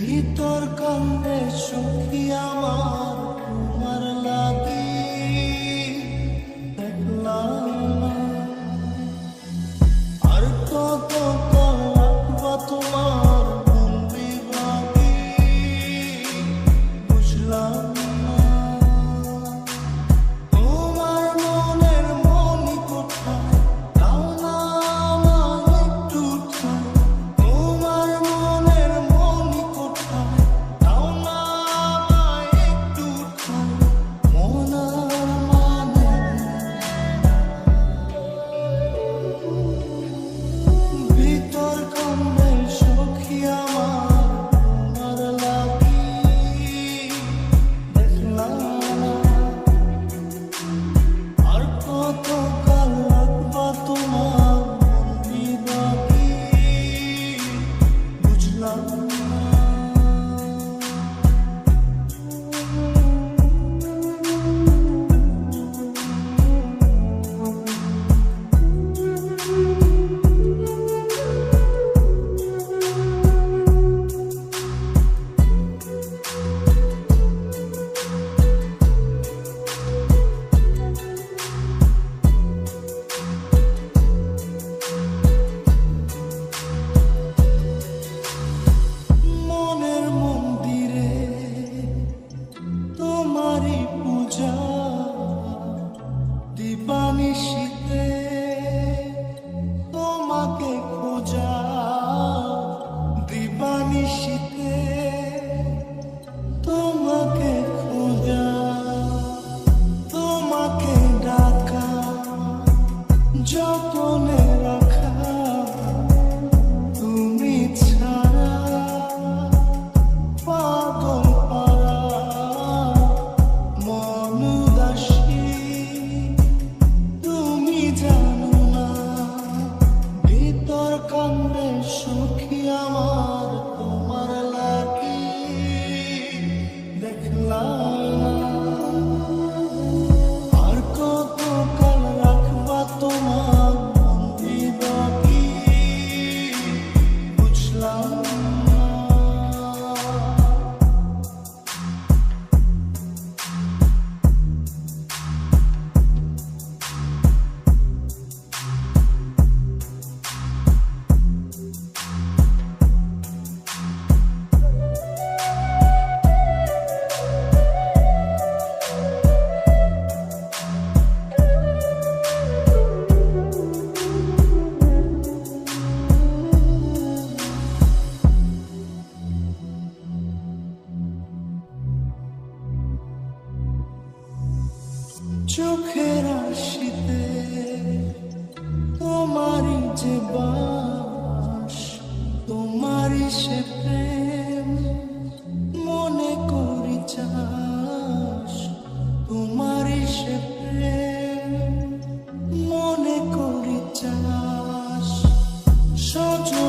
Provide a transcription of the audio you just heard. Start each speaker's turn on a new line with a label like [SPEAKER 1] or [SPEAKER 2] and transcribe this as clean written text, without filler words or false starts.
[SPEAKER 1] ভিতর কান্দে সখী আমার তোমার লাগি দেখলাম না। আর কত কাল রাখবা তোমার বন্দি বাকি বুঝলাম না। তোমার মনের মনি কোথায় দাও না আমায় একটু ঠাঁই। তোমার মনের মনি কোথায় দাও না আমায় একটু ঠাঁই। মন আর মানে ভিতর কান্দে সখী আমার তোমার লাগি দেখলাম না। আর কত কাল রাখবা তোমার বন্দি বাকি বুঝলাম না। মনের মন্দিরে তোমারই পূজা দিবানিশীতে তোমাকে খোঁজা দিবানিশীতে তোমাকে খোঁজা তোমাকে ডাকা যতনে রাখা তুমি ছাড়া পাগল পারা মন উদাসী তুমি জানো না। ভিতর কান্দে সখী আমার তোমার লাগি দেখলাম না। আর কত কাল রাখবা তোমার বন্দি বাকি বুঝলাম না। চোখের আশিতে তোমারই যে বাস তোমারই সে প্রেম মনে করি চাস। তোমারই সে প্রেম মনে করি চাস। সজল